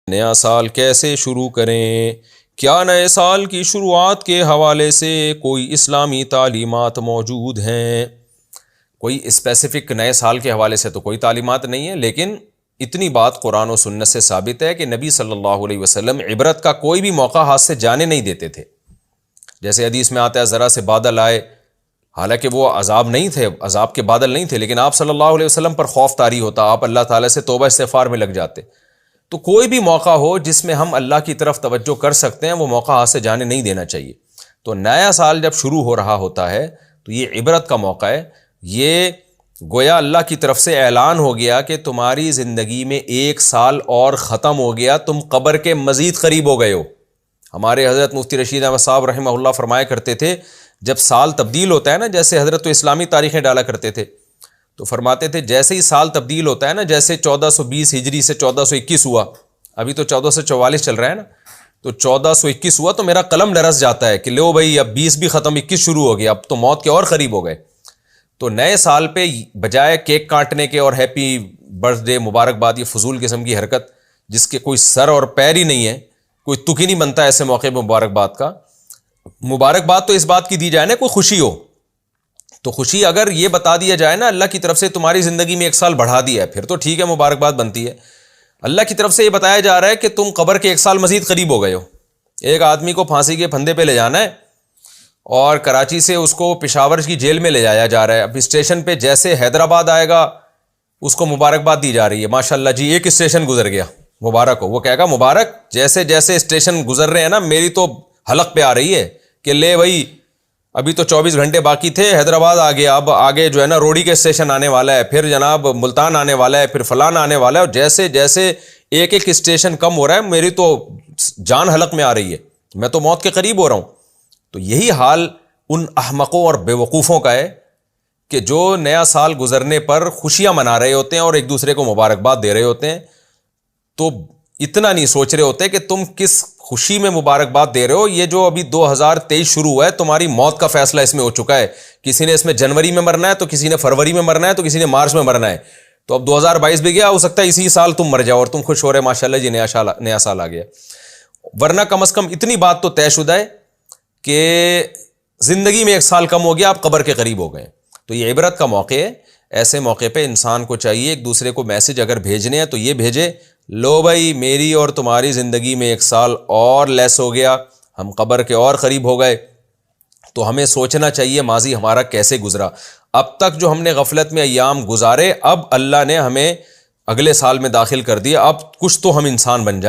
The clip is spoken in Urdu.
نیا سال کیسے شروع کریں؟ کیا نئے سال کی شروعات کے حوالے سے کوئی اسلامی تعلیمات موجود ہیں؟ کوئی اسپیسیفک نئے سال کے حوالے سے تو کوئی تعلیمات نہیں ہے، لیکن اتنی بات قرآن و سنت سے ثابت ہے کہ نبی صلی اللہ علیہ وسلم عبرت کا کوئی بھی موقع ہاتھ سے جانے نہیں دیتے تھے۔ جیسے حدیث میں آتا ہے ذرا سے بادل آئے، حالانکہ وہ عذاب نہیں تھے، عذاب کے بادل نہیں تھے، لیکن آپ صلی اللہ علیہ وسلم پر خوف طاری ہوتا، آپ اللہ تعالیٰ سے توبہ استغفار میں لگ جاتے۔ تو کوئی بھی موقع ہو جس میں ہم اللہ کی طرف توجہ کر سکتے ہیں، وہ موقع ہاتھ سے جانے نہیں دینا چاہیے۔ تو نیا سال جب شروع ہو رہا ہوتا ہے تو یہ عبرت کا موقع ہے، یہ گویا اللہ کی طرف سے اعلان ہو گیا کہ تمہاری زندگی میں ایک سال اور ختم ہو گیا، تم قبر کے مزید قریب ہو گئے ہو۔ ہمارے حضرت مفتی رشید احمد صاحب رحمہ اللہ فرمایا کرتے تھے، جب سال تبدیل ہوتا ہے نا، جیسے حضرت تو اسلامی تاریخیں ڈالا کرتے تھے، تو فرماتے تھے جیسے ہی سال تبدیل ہوتا ہے نا، جیسے 1420 ہجری سے 1421 ہوا، ابھی تو 1444 چل رہا ہے نا، تو 1421 ہوا تو میرا قلم لرز جاتا ہے کہ لو بھائی اب 20 بھی ختم، 21 شروع ہو گیا، اب تو موت کے اور قریب ہو گئے۔ تو نئے سال پہ بجائے کیک کاٹنے کے اور ہیپی برتھ ڈے مبارکباد، یہ فضول قسم کی حرکت جس کے کوئی سر اور پیر ہی نہیں ہے، کوئی تک ہی نہیں بنتا ایسے موقع پہ مبارکباد کا۔ مبارکباد تو اس بات کی دی جائے نا کوئی خوشی ہو، تو خوشی اگر یہ بتا دیا جائے نا اللہ کی طرف سے تمہاری زندگی میں ایک سال بڑھا دیا ہے، پھر تو ٹھیک ہے، مبارکباد بنتی ہے۔ اللہ کی طرف سے یہ بتایا جا رہا ہے کہ تم قبر کے ایک سال مزید قریب ہو گئے ہو۔ ایک آدمی کو پھانسی کے پھندے پہ لے جانا ہے اور کراچی سے اس کو پشاور کی جیل میں لے جایا جا رہا ہے۔ اب اسٹیشن پہ جیسے حیدرآباد آئے گا اس کو مبارکباد دی جا رہی ہے، ماشاءاللہ جی ایک اسٹیشن گزر گیا، مبارک ہو۔ وہ کہے گا مبارک، جیسے جیسے اسٹیشن گزر رہے ہیں نا میری تو حلق پہ آ رہی ہے کہ لے بھائی ابھی تو 24 گھنٹے باقی تھے، حیدرآباد آ گیا، اب آگے جو ہے نا روڑی کے اسٹیشن آنے والا ہے، پھر جناب ملتان آنے والا ہے، پھر فلان آنے والا ہے، اور جیسے جیسے ایک ایک اسٹیشن کم ہو رہا ہے میری تو جان حلق میں آ رہی ہے، میں تو موت کے قریب ہو رہا ہوں۔ تو یہی حال ان احمقوں اور بے وقوفوں کا ہے کہ جو نیا سال گزرنے پر خوشیاں منا رہے ہوتے ہیں اور ایک دوسرے کو مبارکباد دے رہے ہوتے ہیں، تو اتنا نہیں سوچ رہے ہوتے کہ تم کس خوشی میں مبارکباد دے رہے ہو۔ یہ جو ابھی 2023 شروع ہوا ہے، تمہاری موت کا فیصلہ اس میں ہو چکا ہے۔ کسی نے اس میں جنوری میں مرنا ہے، تو کسی نے فروری میں مرنا ہے، تو کسی نے مارچ میں مرنا ہے۔ تو اب 2022 بھی گیا، ہو سکتا ہے اسی سال تم مر جاؤ اور تم خوش ہو رہے ماشاءاللہ جی نیا سال آ گیا۔ ورنہ کم از کم اتنی بات تو طے شدہ ہے کہ زندگی میں ایک سال کم ہو گیا، آپ قبر کے قریب ہو گئے۔ تو یہ عبرت کا موقع ہے، ایسے موقع پہ انسان کو چاہیے ایک دوسرے کو میسج اگر بھیجنے ہیں تو یہ بھیجے، لو بھائی میری اور تمہاری زندگی میں ایک سال اور لیس ہو گیا، ہم قبر کے اور قریب ہو گئے۔ تو ہمیں سوچنا چاہیے ماضی ہمارا کیسے گزرا، اب تک جو ہم نے غفلت میں ایام گزارے، اب اللہ نے ہمیں اگلے سال میں داخل کر دیا، اب کچھ تو ہم انسان بن جائیں۔